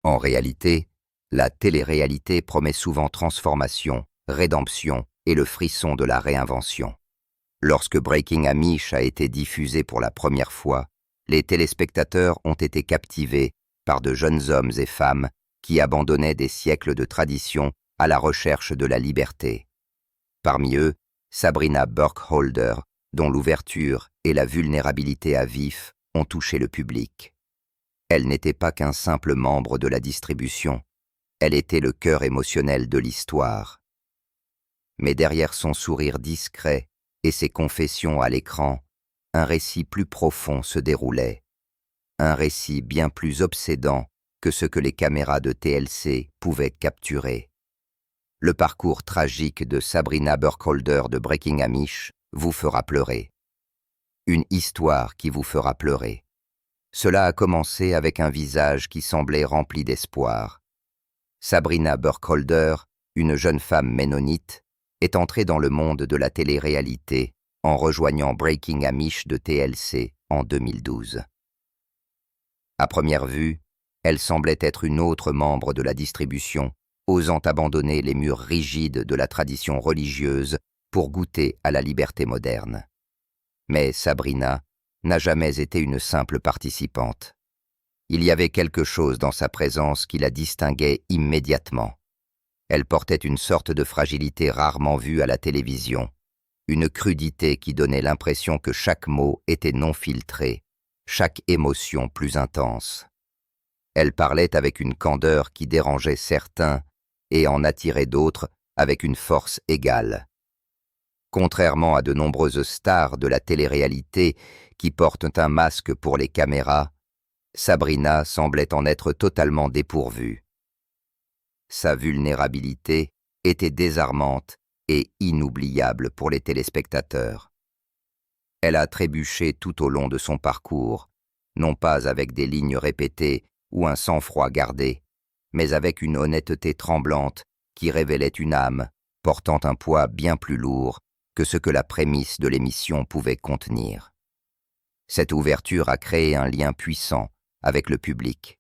En réalité, la télé-réalité promet souvent transformation, rédemption et le frisson de la réinvention. Lorsque Breaking Amish a été diffusé pour la première fois, les téléspectateurs ont été captivés par de jeunes hommes et femmes qui abandonnaient des siècles de tradition à la recherche de la liberté. Parmi eux, Sabrina Burkholder, dont l'ouverture et la vulnérabilité à vif ont touché le public. Elle n'était pas qu'un simple membre de la distribution, elle était le cœur émotionnel de l'histoire. Mais derrière son sourire discret et ses confessions à l'écran, un récit plus profond se déroulait. Un récit bien plus obsédant que ce que les caméras de TLC pouvaient capturer. Le parcours tragique de Sabrina Burkholder de Breaking Amish vous fera pleurer. Une histoire qui vous fera pleurer. Cela a commencé avec un visage qui semblait rempli d'espoir. Sabrina Burkholder, une jeune femme ménonite, est entrée dans le monde de la télé-réalité en rejoignant Breaking Amish de TLC en 2012. À première vue, elle semblait être une autre membre de la distribution, osant abandonner les murs rigides de la tradition religieuse pour goûter à la liberté moderne. Mais Sabrina n'a jamais été une simple participante. Il y avait quelque chose dans sa présence qui la distinguait immédiatement. Elle portait une sorte de fragilité rarement vue à la télévision, une crudité qui donnait l'impression que chaque mot était non filtré, chaque émotion plus intense. Elle parlait avec une candeur qui dérangeait certains et en attirait d'autres avec une force égale. Contrairement à de nombreuses stars de la télé-réalité qui portent un masque pour les caméras, Sabrina semblait en être totalement dépourvue. Sa vulnérabilité était désarmante et inoubliable pour les téléspectateurs. Elle a trébuché tout au long de son parcours, non pas avec des lignes répétées ou un sang-froid gardé, mais avec une honnêteté tremblante qui révélait une âme portant un poids bien plus lourd que ce que la prémisse de l'émission pouvait contenir. Cette ouverture a créé un lien puissant avec le public,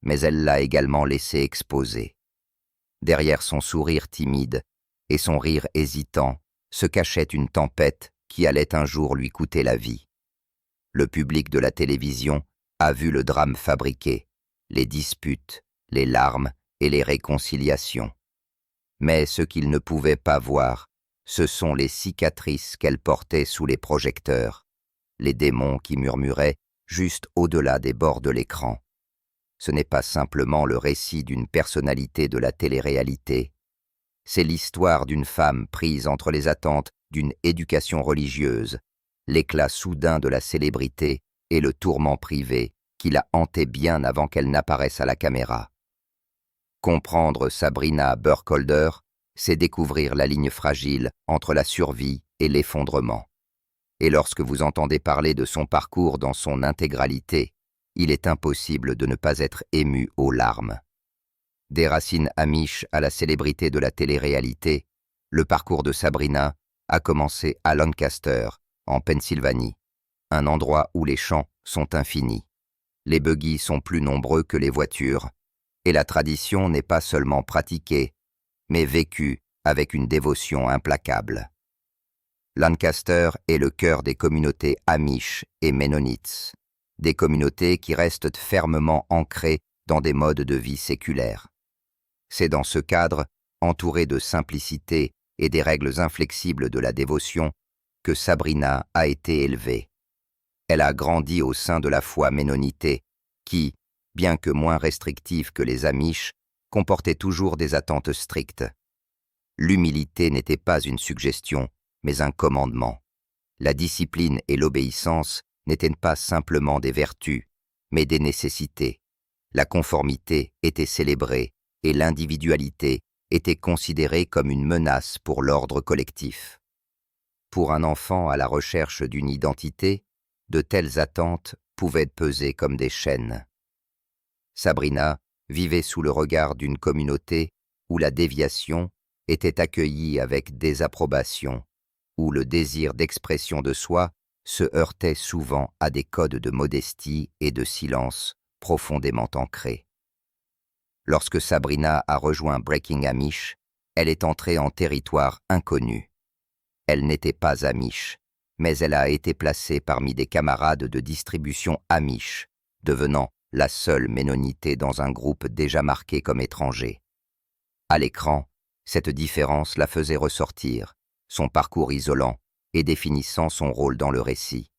mais elle l'a également laissé exposer. Derrière son sourire timide et son rire hésitant se cachait une tempête qui allait un jour lui coûter la vie. Le public de la télévision a vu le drame fabriqué, les disputes, les larmes et les réconciliations. Mais ce qu'il ne pouvait pas voir, ce sont les cicatrices qu'elle portait sous les projecteurs, les démons qui murmuraient juste au-delà des bords de l'écran. Ce n'est pas simplement le récit d'une personnalité de la télé-réalité, c'est l'histoire d'une femme prise entre les attentes d'une éducation religieuse, l'éclat soudain de la célébrité et le tourment privé qui la hantait bien avant qu'elle n'apparaisse à la caméra. Comprendre Sabrina Burkholder, c'est découvrir la ligne fragile entre la survie et l'effondrement. Et lorsque vous entendez parler de son parcours dans son intégralité, il est impossible de ne pas être ému aux larmes. Des racines amish à la célébrité de la télé-réalité, le parcours de Sabrina a commencé à Lancaster, en Pennsylvanie, un endroit où les champs sont infinis. Les buggy sont plus nombreux que les voitures, et la tradition n'est pas seulement pratiquée, mais vécue avec une dévotion implacable. Lancaster est le cœur des communautés amish et ménonites, des communautés qui restent fermement ancrées dans des modes de vie séculaires. C'est dans ce cadre, entouré de simplicité et des règles inflexibles de la dévotion, que Sabrina a été élevée. Elle a grandi au sein de la foi ménonitée, qui, bien que moins restrictive que les Amish, comportait toujours des attentes strictes. L'humilité n'était pas une suggestion, mais un commandement. La discipline et l'obéissance n'étaient pas simplement des vertus, mais des nécessités. La conformité était célébrée et l'individualité était considérée comme une menace pour l'ordre collectif. Pour un enfant à la recherche d'une identité, de telles attentes pouvaient peser comme des chaînes. Sabrina vivait sous le regard d'une communauté où la déviation était accueillie avec désapprobation, où le désir d'expression de soi se heurtait souvent à des codes de modestie et de silence profondément ancrés. Lorsque Sabrina a rejoint Breaking Amish, elle est entrée en territoire inconnu. Elle n'était pas Amish, mais elle a été placée parmi des camarades de distribution Amish, devenant la seule ménonité dans un groupe déjà marqué comme étranger. À l'écran, cette différence la faisait ressortir, son parcours isolant et définissant son rôle dans le récit.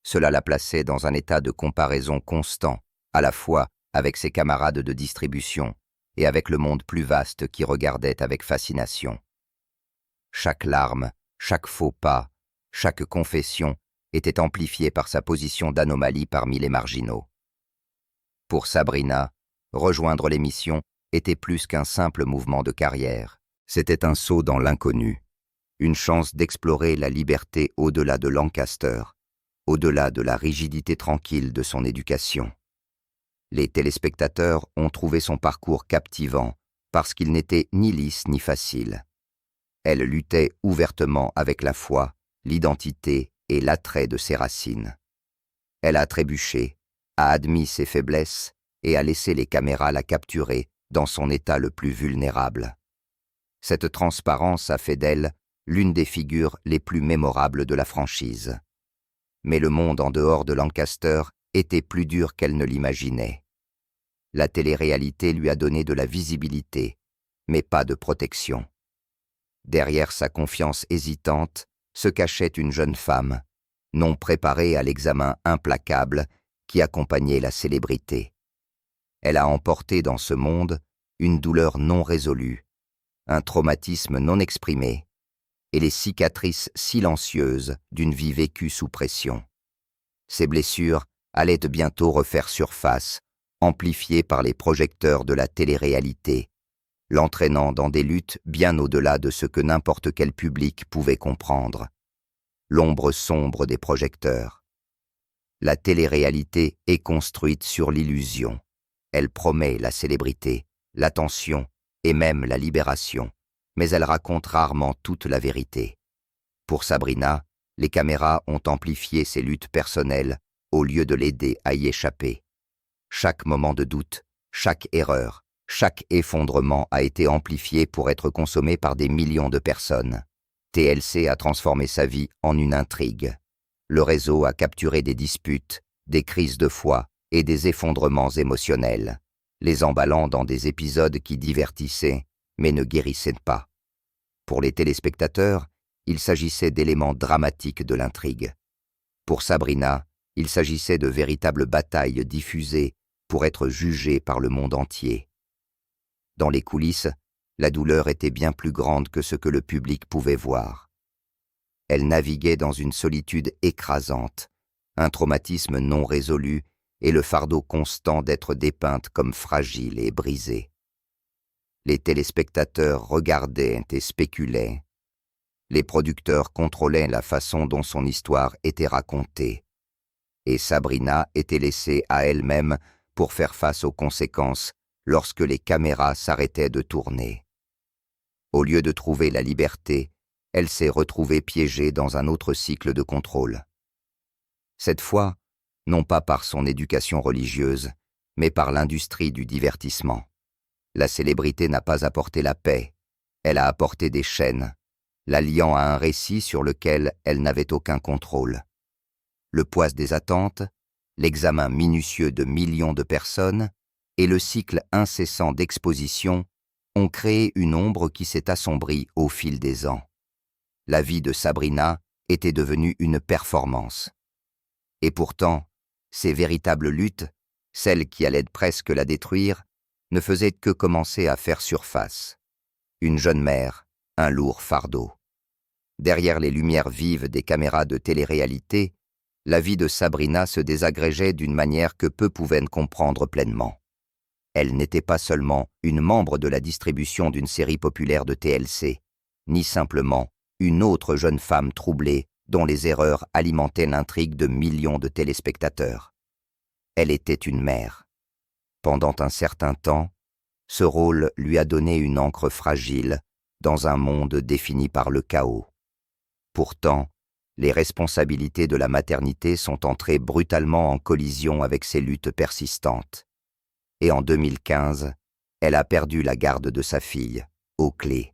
Cela la plaçait dans un état de comparaison constant, à la fois avec ses camarades de distribution et avec le monde plus vaste qui regardait avec fascination. Chaque larme, chaque faux pas, chaque confession était amplifiée par sa position d'anomalie parmi les marginaux. Pour Sabrina, rejoindre l'émission était plus qu'un simple mouvement de carrière. C'était un saut dans l'inconnu, une chance d'explorer la liberté au-delà de Lancaster, au-delà de la rigidité tranquille de son éducation. Les téléspectateurs ont trouvé son parcours captivant parce qu'il n'était ni lisse ni facile. Elle luttait ouvertement avec la foi, l'identité et l'attrait de ses racines. Elle a trébuché, a admis ses faiblesses et a laissé les caméras la capturer dans son état le plus vulnérable. Cette transparence a fait d'elle l'une des figures les plus mémorables de la franchise. Mais le monde en dehors de Lancaster était plus dur qu'elle ne l'imaginait. La télé-réalité lui a donné de la visibilité, mais pas de protection. Derrière sa confiance hésitante se cachait une jeune femme, non préparée à l'examen implacable qui accompagnait la célébrité. Elle a emporté dans ce monde une douleur non résolue, un traumatisme non exprimé, et les cicatrices silencieuses d'une vie vécue sous pression. Ces blessures allaient bientôt refaire surface, amplifiées par les projecteurs de la télé-réalité, l'entraînant dans des luttes bien au-delà de ce que n'importe quel public pouvait comprendre. L'ombre sombre des projecteurs. La télé-réalité est construite sur l'illusion. Elle promet la célébrité, l'attention et même la libération, mais elle raconte rarement toute la vérité. Pour Sabrina, les caméras ont amplifié ses luttes personnelles au lieu de l'aider à y échapper. Chaque moment de doute, chaque erreur, chaque effondrement a été amplifié pour être consommé par des millions de personnes. TLC a transformé sa vie en une intrigue. Le réseau a capturé des disputes, des crises de foi et des effondrements émotionnels, les emballant dans des épisodes qui divertissaient, mais ne guérissaient pas. Pour les téléspectateurs, il s'agissait d'éléments dramatiques de l'intrigue. Pour Sabrina, il s'agissait de véritables batailles diffusées pour être jugées par le monde entier. Dans les coulisses, la douleur était bien plus grande que ce que le public pouvait voir. Elle naviguait dans une solitude écrasante, un traumatisme non résolu et le fardeau constant d'être dépeinte comme fragile et brisée. Les téléspectateurs regardaient et spéculaient. Les producteurs contrôlaient la façon dont son histoire était racontée. Et Sabrina était laissée à elle-même pour faire face aux conséquences lorsque les caméras s'arrêtaient de tourner. Au lieu de trouver la liberté, elle s'est retrouvée piégée dans un autre cycle de contrôle. Cette fois, non pas par son éducation religieuse, mais par l'industrie du divertissement. La célébrité n'a pas apporté la paix, elle a apporté des chaînes, la liant à un récit sur lequel elle n'avait aucun contrôle. Le poids des attentes, l'examen minutieux de millions de personnes et le cycle incessant d'exposition ont créé une ombre qui s'est assombrie au fil des ans. La vie de Sabrina était devenue une performance. Et pourtant, ses véritables luttes, celles qui allaient presque la détruire, ne faisaient que commencer à faire surface. Une jeune mère, un lourd fardeau. Derrière les lumières vives des caméras de télé-réalité, la vie de Sabrina se désagrégeait d'une manière que peu pouvaient comprendre pleinement. Elle n'était pas seulement une membre de la distribution d'une série populaire de TLC, ni simplement une autre jeune femme troublée dont les erreurs alimentaient l'intrigue de millions de téléspectateurs. Elle était une mère. Pendant un certain temps, ce rôle lui a donné une ancre fragile dans un monde défini par le chaos. Pourtant, les responsabilités de la maternité sont entrées brutalement en collision avec ces luttes persistantes. Et en 2015, Elle a perdu la garde de sa fille, Oakley.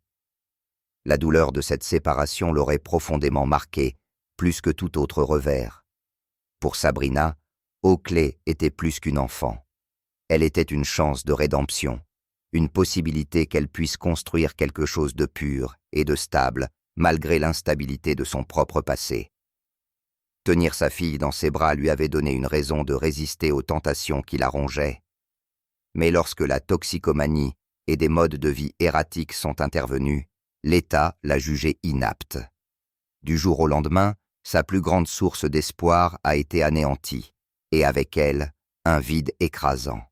La douleur de cette séparation l'aurait profondément marquée, plus que tout autre revers. Pour Sabrina, Oakley était plus qu'une enfant. Elle était une chance de rédemption, une possibilité qu'elle puisse construire quelque chose de pur et de stable, malgré l'instabilité de son propre passé. Tenir sa fille dans ses bras lui avait donné une raison de résister aux tentations qui la rongeaient. Mais lorsque la toxicomanie et des modes de vie erratiques sont intervenus, l'État l'a jugée inapte. Du jour au lendemain, sa plus grande source d'espoir a été anéantie, et avec elle, un vide écrasant.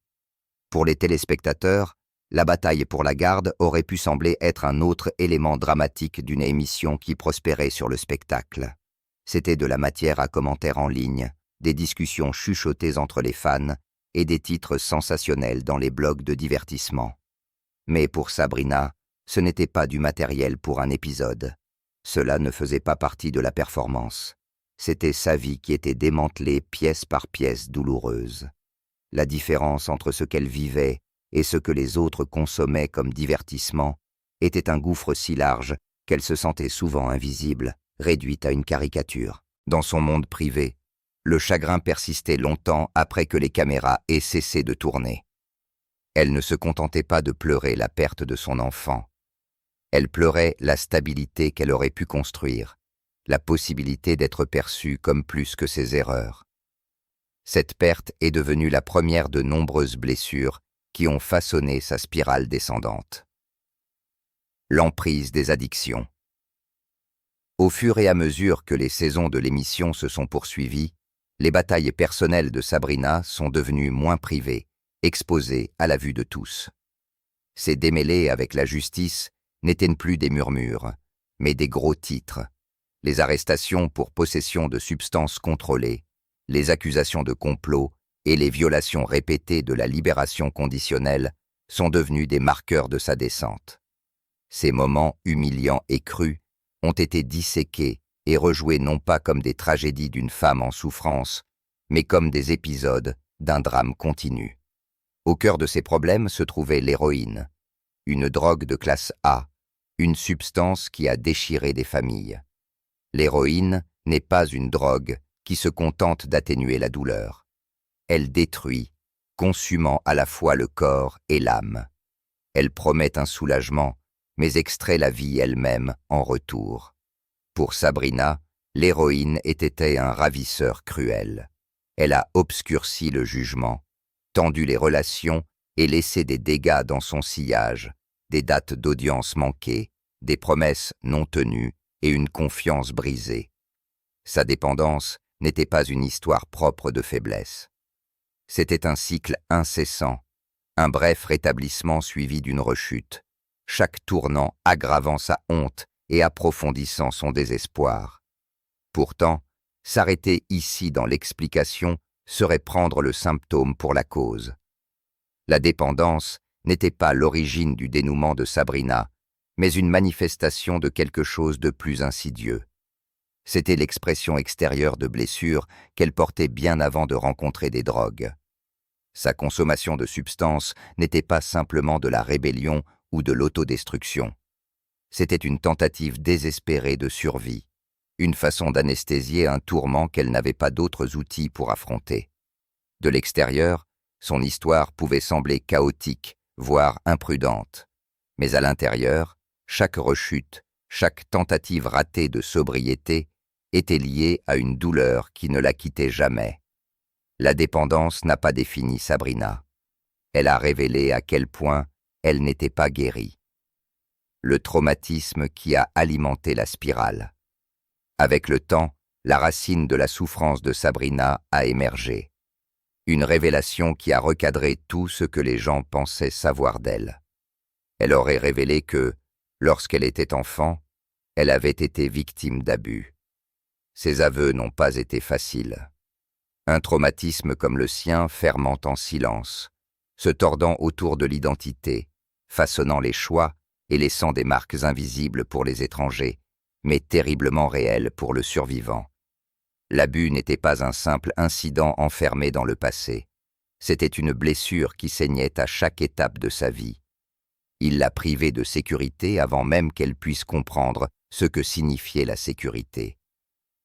Pour les téléspectateurs, la bataille pour la garde aurait pu sembler être un autre élément dramatique d'une émission qui prospérait sur le spectacle. C'était de la matière à commentaires en ligne, des discussions chuchotées entre les fans et des titres sensationnels dans les blogs de divertissement. Mais pour Sabrina, ce n'était pas du matériel pour un épisode. Cela ne faisait pas partie de la performance. C'était sa vie qui était démantelée pièce par pièce douloureuse. La différence entre ce qu'elle vivait et ce que les autres consommaient comme divertissement était un gouffre si large qu'elle se sentait souvent invisible, réduite à une caricature. Dans son monde privé, le chagrin persistait longtemps après que les caméras aient cessé de tourner. Elle ne se contentait pas de pleurer la perte de son enfant. Elle pleurait la stabilité qu'elle aurait pu construire, la possibilité d'être perçue comme plus que ses erreurs. Cette perte est devenue la première de nombreuses blessures qui ont façonné sa spirale descendante. L'emprise des addictions. Au fur et à mesure que les saisons de l'émission se sont poursuivies, les batailles personnelles de Sabrina sont devenues moins privées, exposées à la vue de tous. Ces démêlés avec la justice n'étaient plus des murmures, mais des gros titres. Les arrestations pour possession de substances contrôlées, les accusations de complot et les violations répétées de la libération conditionnelle sont devenus des marqueurs de sa descente. Ces moments humiliants et crus ont été disséqués et rejoués non pas comme des tragédies d'une femme en souffrance, mais comme des épisodes d'un drame continu. Au cœur de ces problèmes se trouvait l'héroïne, une drogue de classe A, une substance qui a déchiré des familles. L'héroïne n'est pas une drogue qui se contente d'atténuer la douleur. Elle détruit, consumant à la fois le corps et l'âme. Elle promet un soulagement, mais extrait la vie elle-même en retour. Pour Sabrina, l'héroïne était un ravisseur cruel. Elle a obscurci le jugement, tendu les relations et laissé des dégâts dans son sillage, des dates d'audience manquées, des promesses non tenues et une confiance brisée. Sa dépendance n'était pas une histoire propre de faiblesse. C'était un cycle incessant, un bref rétablissement suivi d'une rechute, chaque tournant aggravant sa honte et approfondissant son désespoir. Pourtant, s'arrêter ici dans l'explication serait prendre le symptôme pour la cause. La dépendance n'était pas l'origine du dénouement de Sabrina, mais une manifestation de quelque chose de plus insidieux. C'était l'expression extérieure de blessures qu'elle portait bien avant de rencontrer des drogues. Sa consommation de substances n'était pas simplement de la rébellion ou de l'autodestruction. C'était une tentative désespérée de survie, une façon d'anesthésier un tourment qu'elle n'avait pas d'autres outils pour affronter. De l'extérieur, son histoire pouvait sembler chaotique, voire imprudente. Mais à l'intérieur, chaque rechute, chaque tentative ratée de sobriété était liée à une douleur qui ne la quittait jamais. La dépendance n'a pas défini Sabrina. Elle a révélé à quel point elle n'était pas guérie. Le traumatisme qui a alimenté la spirale. Avec le temps, la racine de la souffrance de Sabrina a émergé. Une révélation qui a recadré tout ce que les gens pensaient savoir d'elle. Elle aurait révélé que, lorsqu'elle était enfant, elle avait été victime d'abus. Ses aveux n'ont pas été faciles. Un traumatisme comme le sien ferment en silence, se tordant autour de l'identité, façonnant les choix et laissant des marques invisibles pour les étrangers, mais terriblement réelles pour le survivant. L'abus n'était pas un simple incident enfermé dans le passé. C'était une blessure qui saignait à chaque étape de sa vie, Il l'a privée de sécurité avant même qu'elle puisse comprendre ce que signifiait la sécurité.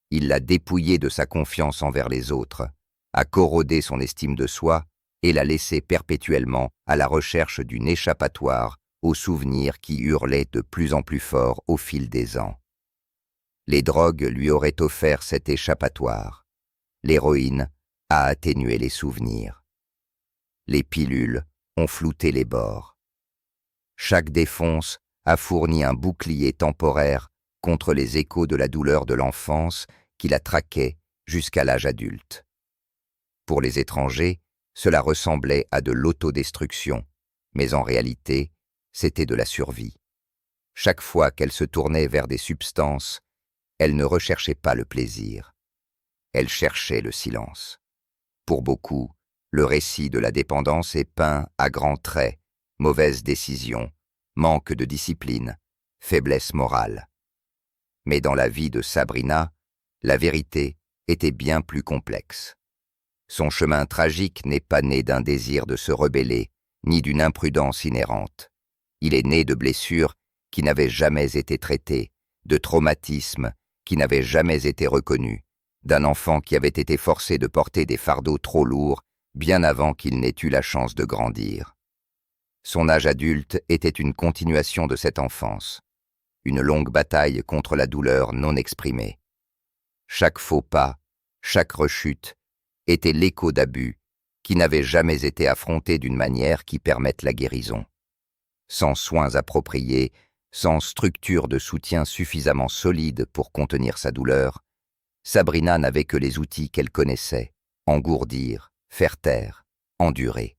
Il l'a dépouillée de sa confiance envers les autres, a corrodé son estime de soi et l'a laissée perpétuellement à la recherche d'une échappatoire aux souvenirs qui hurlaient de plus en plus fort au fil des ans. Les drogues lui auraient offert cet échappatoire. L'héroïne a atténué les souvenirs. Les pilules ont flouté les bords. Chaque défonce a fourni un bouclier temporaire contre les échos de la douleur de l'enfance qui la traquait jusqu'à l'âge adulte. Pour les étrangers, cela ressemblait à de l'autodestruction, mais en réalité, c'était de la survie. Chaque fois qu'elle se tournait vers des substances, elle ne recherchait pas le plaisir. Elle cherchait le silence. Pour beaucoup, le récit de la dépendance est peint à grands traits, mauvaise décision, manque de discipline, faiblesse morale. Mais dans la vie de Sabrina, la vérité était bien plus complexe. Son chemin tragique n'est pas né d'un désir de se rebeller, ni d'une imprudence inhérente. Il est né de blessures qui n'avaient jamais été traitées, de traumatismes qui n'avaient jamais été reconnus, d'un enfant qui avait été forcé de porter des fardeaux trop lourds bien avant qu'il n'ait eu la chance de grandir. Son âge adulte était une continuation de cette enfance, une longue bataille contre la douleur non exprimée. Chaque faux pas, chaque rechute, était l'écho d'abus qui n'avaient jamais été affrontés d'une manière qui permette la guérison. Sans soins appropriés, sans structure de soutien suffisamment solide pour contenir sa douleur, Sabrina n'avait que les outils qu'elle connaissait, engourdir, faire taire, endurer.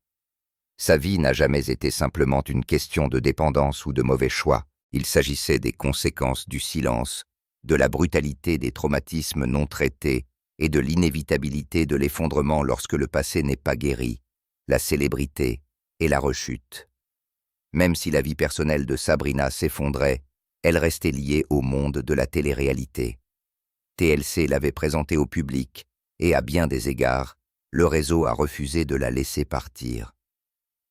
Sa vie n'a jamais été simplement une question de dépendance ou de mauvais choix. Il s'agissait des conséquences du silence, de la brutalité des traumatismes non traités et de l'inévitabilité de l'effondrement lorsque le passé n'est pas guéri, la célébrité et la rechute. Même si la vie personnelle de Sabrina s'effondrait, elle restait liée au monde de la télé-réalité. TLC l'avait présentée au public et, à bien des égards, le réseau a refusé de la laisser partir.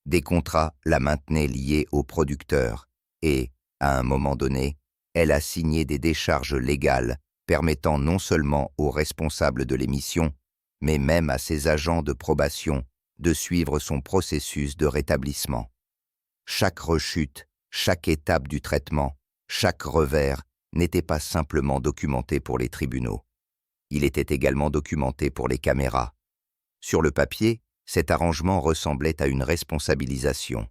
Des contrats la maintenaient liée aux producteurs et, à un moment donné, elle a signé des décharges légales permettant non seulement aux responsables de l'émission, mais même à ses agents de probation de suivre son processus de rétablissement. Chaque rechute, chaque étape du traitement, chaque revers n'était pas simplement documenté pour les tribunaux. Il était également documenté pour les caméras. Sur le papier, cet arrangement ressemblait à une responsabilisation.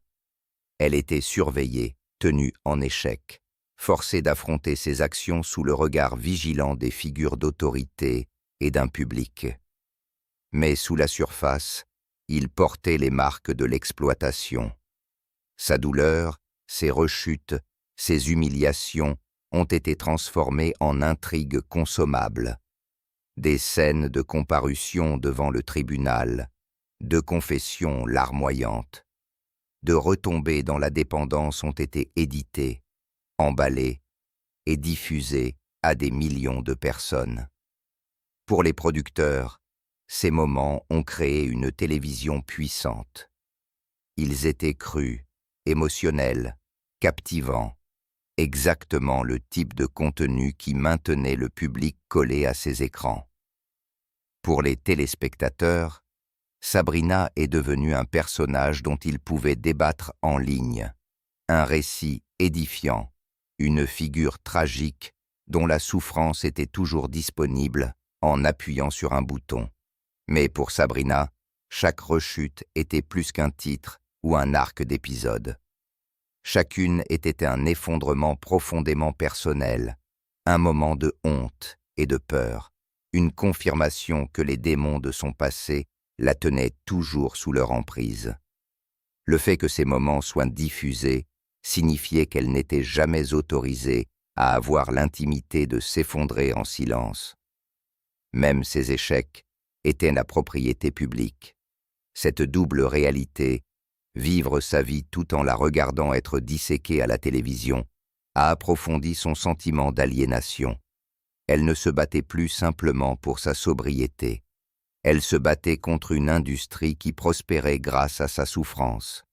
Elle était surveillée, tenue en échec, forcée d'affronter ses actions sous le regard vigilant des figures d'autorité et d'un public. Mais sous la surface, il portait les marques de l'exploitation. Sa douleur, ses rechutes, ses humiliations ont été transformées en intrigues consommables. Des scènes de comparution devant le tribunal, de confessions larmoyantes, de retombées dans la dépendance ont été éditées, emballées et diffusées à des millions de personnes. Pour les producteurs, ces moments ont créé une télévision puissante. Ils étaient crus, émotionnels, captivants, exactement le type de contenu qui maintenait le public collé à ses écrans. Pour les téléspectateurs, Sabrina est devenue un personnage dont ils pouvaient débattre en ligne, un récit édifiant, une figure tragique dont la souffrance était toujours disponible en appuyant sur un bouton. Mais pour Sabrina, chaque rechute était plus qu'un titre ou un arc d'épisode. Chacune était un effondrement profondément personnel, un moment de honte et de peur, une confirmation que les démons de son passé la tenaient toujours sous leur emprise. Le fait que ces moments soient diffusés signifiait qu'elle n'était jamais autorisée à avoir l'intimité de s'effondrer en silence. Même ses échecs étaient la propriété publique. Cette double réalité, vivre sa vie tout en la regardant être disséquée à la télévision, a approfondi son sentiment d'aliénation. Elle ne se battait plus simplement pour sa sobriété. Elle se battait contre une industrie qui prospérait grâce à sa souffrance.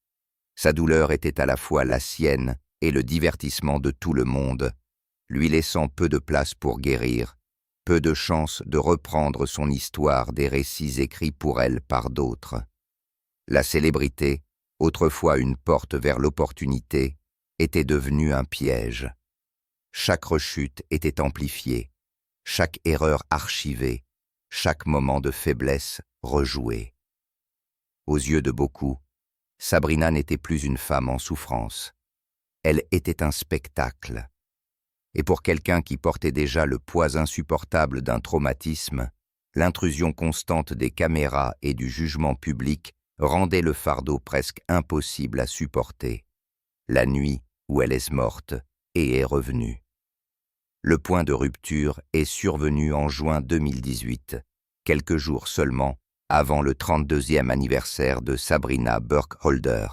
Sa douleur était à la fois la sienne et le divertissement de tout le monde, lui laissant peu de place pour guérir, peu de chance de reprendre son histoire des récits écrits pour elle par d'autres. La célébrité, autrefois une porte vers l'opportunité, était devenue un piège. Chaque rechute était amplifiée, chaque erreur archivée, chaque moment de faiblesse rejoué. Aux yeux de beaucoup, Sabrina n'était plus une femme en souffrance. Elle était un spectacle. Et pour quelqu'un qui portait déjà le poids insupportable d'un traumatisme, l'intrusion constante des caméras et du jugement public rendait le fardeau presque impossible à supporter. La nuit où elle est morte et est revenue. Le point de rupture est survenu en juin 2018, quelques jours seulement avant le 32e anniversaire de Sabrina Burkholder.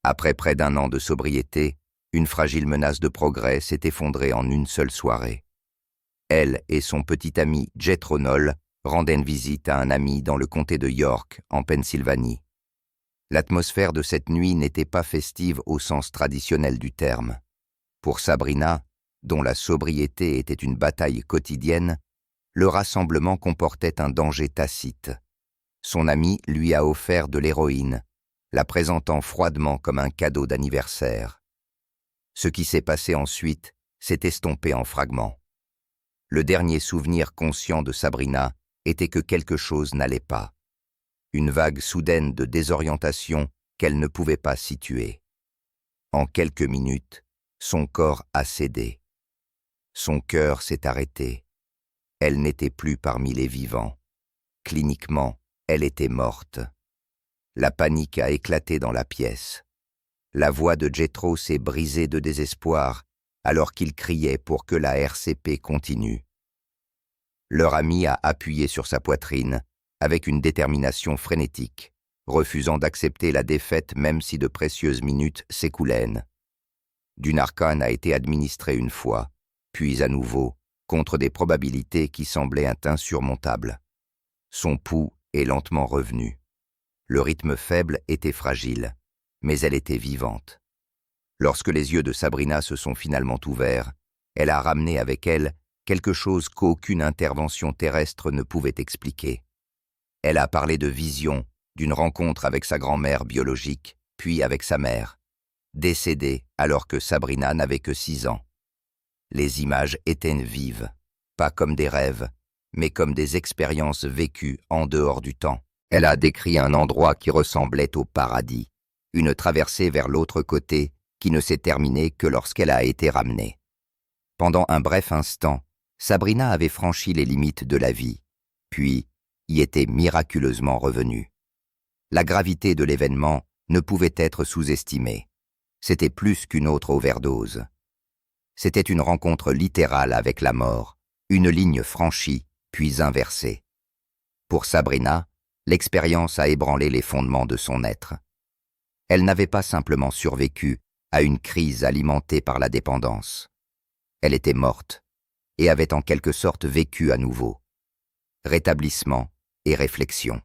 Après près d'un an de sobriété, une fragile menace de progrès s'est effondrée en une seule soirée. Elle et son petit ami Jethro Knoll rendaient une visite à un ami dans le comté de York, en Pennsylvanie. L'atmosphère de cette nuit n'était pas festive au sens traditionnel du terme. Pour Sabrina, dont la sobriété était une bataille quotidienne, le rassemblement comportait un danger tacite. Son ami lui a offert de l'héroïne, la présentant froidement comme un cadeau d'anniversaire. Ce qui s'est passé ensuite s'est estompé en fragments. Le dernier souvenir conscient de Sabrina était que quelque chose n'allait pas. Une vague soudaine de désorientation qu'elle ne pouvait pas situer. En quelques minutes, son corps a cédé. Son cœur s'est arrêté. Elle n'était plus parmi les vivants. Cliniquement, elle était morte. La panique a éclaté dans la pièce. La voix de Jethro s'est brisée de désespoir alors qu'il criait pour que la RCP continue. Leur ami a appuyé sur sa poitrine avec une détermination frénétique, refusant d'accepter la défaite même si de précieuses minutes s'écoulaient. Du Narcan a été administré une fois, puis à nouveau, contre des probabilités qui semblaient insurmontables. Son pouls est lentement revenu. Le rythme faible était fragile, mais elle était vivante. Lorsque les yeux de Sabrina se sont finalement ouverts, elle a ramené avec elle quelque chose qu'aucune intervention terrestre ne pouvait expliquer. Elle a parlé de vision, d'une rencontre avec sa grand-mère biologique, puis avec sa mère, décédée alors que Sabrina n'avait que 6 ans. Les images étaient vives, pas comme des rêves, mais comme des expériences vécues en dehors du temps. Elle a décrit un endroit qui ressemblait au paradis, une traversée vers l'autre côté qui ne s'est terminée que lorsqu'elle a été ramenée. Pendant un bref instant, Sabrina avait franchi les limites de la vie, puis y était miraculeusement revenue. La gravité de l'événement ne pouvait être sous-estimée. C'était plus qu'une autre overdose. C'était une rencontre littérale avec la mort, une ligne franchie, puis inversée. Pour Sabrina, l'expérience a ébranlé les fondements de son être. Elle n'avait pas simplement survécu à une crise alimentée par la dépendance. Elle était morte et avait en quelque sorte vécu à nouveau. Rétablissement et réflexion.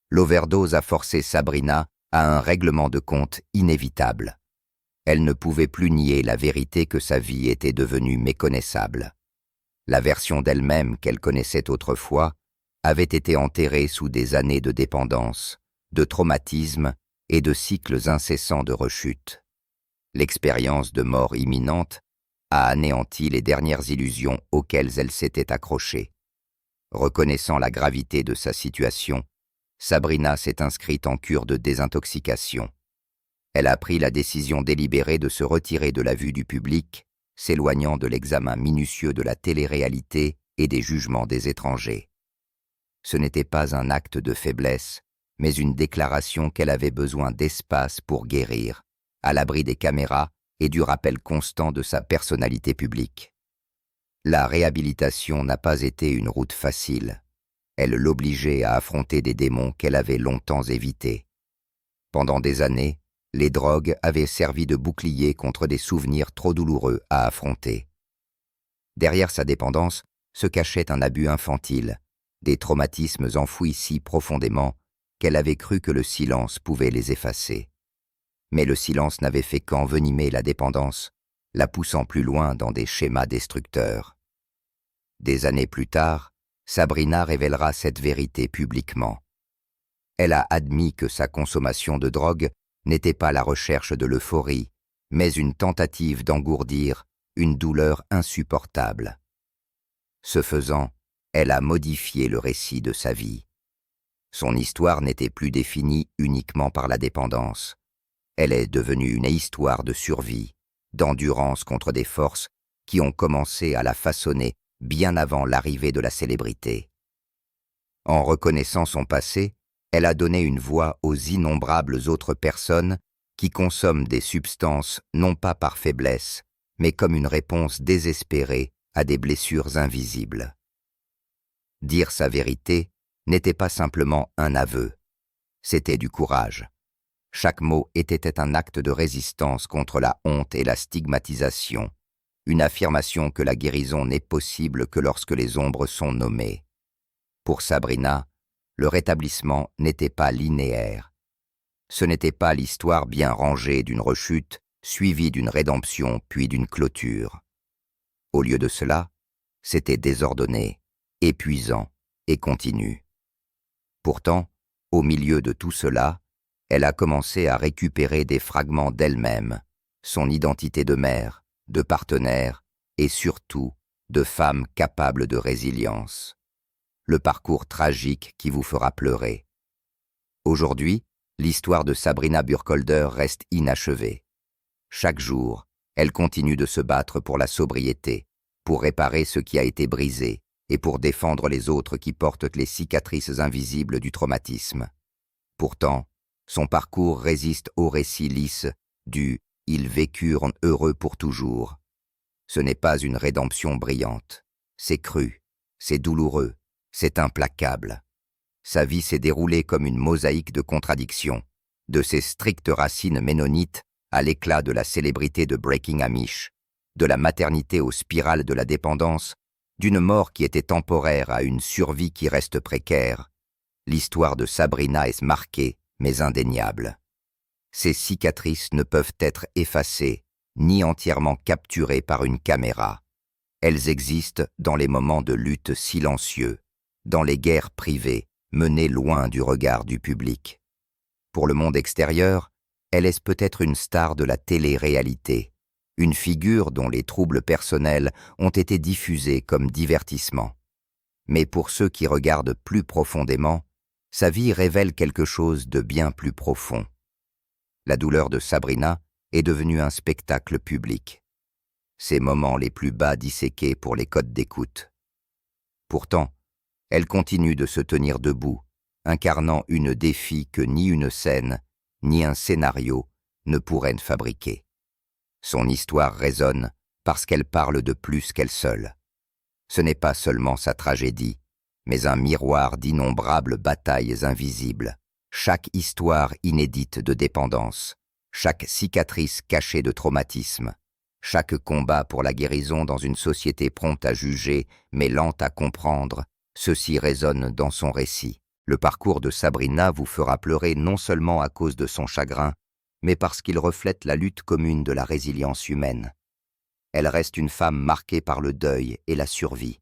L'overdose a forcé Sabrina à un règlement de compte inévitable. Elle ne pouvait plus nier la vérité que sa vie était devenue méconnaissable. La version d'elle-même qu'elle connaissait autrefois avait été enterrée sous des années de dépendance, de traumatisme et de cycles incessants de rechute. L'expérience de mort imminente a anéanti les dernières illusions auxquelles elle s'était accrochée. Reconnaissant la gravité de sa situation, Sabrina s'est inscrite en cure de désintoxication. Elle a pris la décision délibérée de se retirer de la vue du public, s'éloignant de l'examen minutieux de la télé-réalité et des jugements des étrangers. Ce n'était pas un acte de faiblesse, mais une déclaration qu'elle avait besoin d'espace pour guérir, à l'abri des caméras et du rappel constant de sa personnalité publique. La réhabilitation n'a pas été une route facile. Elle l'obligeait à affronter des démons qu'elle avait longtemps évités. Pendant des années, les drogues avaient servi de bouclier contre des souvenirs trop douloureux à affronter. Derrière sa dépendance se cachait un abus infantile, des traumatismes enfouis si profondément qu'elle avait cru que le silence pouvait les effacer. Mais le silence n'avait fait qu'envenimer la dépendance, la poussant plus loin dans des schémas destructeurs. Des années plus tard, Sabrina révélera cette vérité publiquement. Elle a admis que sa consommation de drogue n'était pas la recherche de l'euphorie, mais une tentative d'engourdir une douleur insupportable. Ce faisant, elle a modifié le récit de sa vie. Son histoire n'était plus définie uniquement par la dépendance. Elle est devenue une histoire de survie, d'endurance contre des forces qui ont commencé à la façonner bien avant l'arrivée de la célébrité. En reconnaissant son passé, elle a donné une voix aux innombrables autres personnes qui consomment des substances non pas par faiblesse, mais comme une réponse désespérée à des blessures invisibles. Dire sa vérité n'était pas simplement un aveu, c'était du courage. Chaque mot était un acte de résistance contre la honte et la stigmatisation, une affirmation que la guérison n'est possible que lorsque les ombres sont nommées. Pour Sabrina, le rétablissement n'était pas linéaire. Ce n'était pas l'histoire bien rangée d'une rechute, suivie d'une rédemption puis d'une clôture. Au lieu de cela, c'était désordonné, épuisant et continu. Pourtant, au milieu de tout cela, elle a commencé à récupérer des fragments d'elle-même, son identité de mère, de partenaire et surtout de femme capable de résilience. Le parcours tragique qui vous fera pleurer. Aujourd'hui, l'histoire de Sabrina Burkholder reste inachevée. Chaque jour, elle continue de se battre pour la sobriété, pour réparer ce qui a été brisé et pour défendre les autres qui portent les cicatrices invisibles du traumatisme. Pourtant, son parcours résiste au récit lisse du « ils vécurent heureux pour toujours ». Ce n'est pas une rédemption brillante. C'est cru, c'est douloureux, c'est implacable. Sa vie s'est déroulée comme une mosaïque de contradictions, de ses strictes racines ménonites à l'éclat de la célébrité de Breaking Amish, de la maternité aux spirales de la dépendance, d'une mort qui était temporaire à une survie qui reste précaire. L'histoire de Sabrina est marquée, mais indéniable. Ces cicatrices ne peuvent être effacées, ni entièrement capturées par une caméra. Elles existent dans les moments de lutte silencieux, dans les guerres privées, menées loin du regard du public. Pour le monde extérieur, elle est peut-être une star de la télé-réalité, une figure dont les troubles personnels ont été diffusés comme divertissement. Mais pour ceux qui regardent plus profondément, sa vie révèle quelque chose de bien plus profond. La douleur de Sabrina est devenue un spectacle public. Ses moments les plus bas disséqués pour les codes d'écoute. Pourtant, elle continue de se tenir debout, incarnant une défi que ni une scène, ni un scénario ne pourraient fabriquer. Son histoire résonne parce qu'elle parle de plus qu'elle seule. Ce n'est pas seulement sa tragédie, mais un miroir d'innombrables batailles invisibles, chaque histoire inédite de dépendance, chaque cicatrice cachée de traumatisme, chaque combat pour la guérison dans une société prompte à juger mais lente à comprendre, ceci résonne dans son récit. Le parcours de Sabrina vous fera pleurer non seulement à cause de son chagrin, mais parce qu'il reflète la lutte commune de la résilience humaine. Elle reste une femme marquée par le deuil et la survie,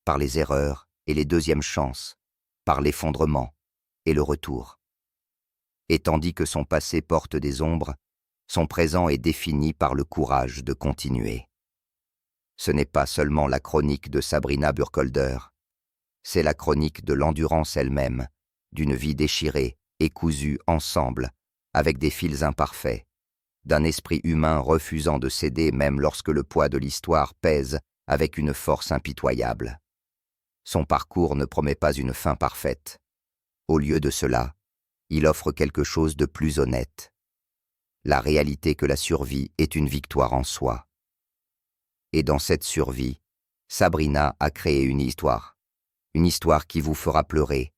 par les erreurs et les deuxièmes chances, par l'effondrement et le retour. Et tandis que son passé porte des ombres, son présent est défini par le courage de continuer. Ce n'est pas seulement la chronique de Sabrina Burkholder, c'est la chronique de l'endurance elle-même, d'une vie déchirée et cousue ensemble, avec des fils imparfaits, d'un esprit humain refusant de céder même lorsque le poids de l'histoire pèse avec une force impitoyable. Son parcours ne promet pas une fin parfaite. Au lieu de cela, il offre quelque chose de plus honnête. La réalité que la survie est une victoire en soi. Et dans cette survie, Sabrina a créé une histoire qui vous fera pleurer,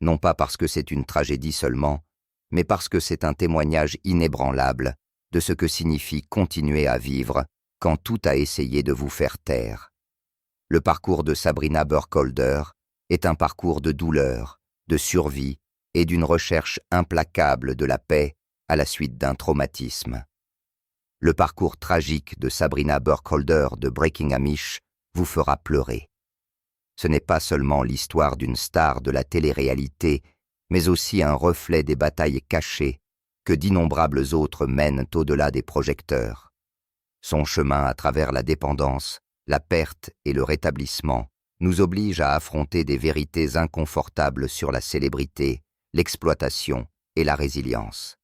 non pas parce que c'est une tragédie seulement, mais parce que c'est un témoignage inébranlable de ce que signifie continuer à vivre quand tout a essayé de vous faire taire. Le parcours de Sabrina Burkholder est un parcours de douleur, de survie et d'une recherche implacable de la paix à la suite d'un traumatisme. Le parcours tragique de Sabrina Burkholder de Breaking Amish vous fera pleurer. Ce n'est pas seulement l'histoire d'une star de la télé-réalité, mais aussi un reflet des batailles cachées que d'innombrables autres mènent au-delà des projecteurs. Son chemin à travers la dépendance, la perte et le rétablissement nous oblige à affronter des vérités inconfortables sur la célébrité, l'exploitation et la résilience.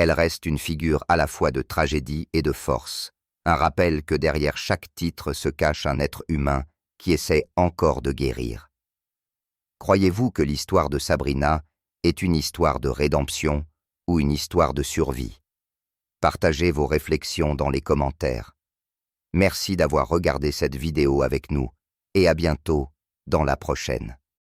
Elle reste une figure à la fois de tragédie et de force, un rappel que derrière chaque titre se cache un être humain qui essaie encore de guérir. Croyez-vous que l'histoire de Sabrina est une histoire de rédemption ou une histoire de survie? Partagez vos réflexions dans les commentaires. Merci d'avoir regardé cette vidéo avec nous et à bientôt dans la prochaine.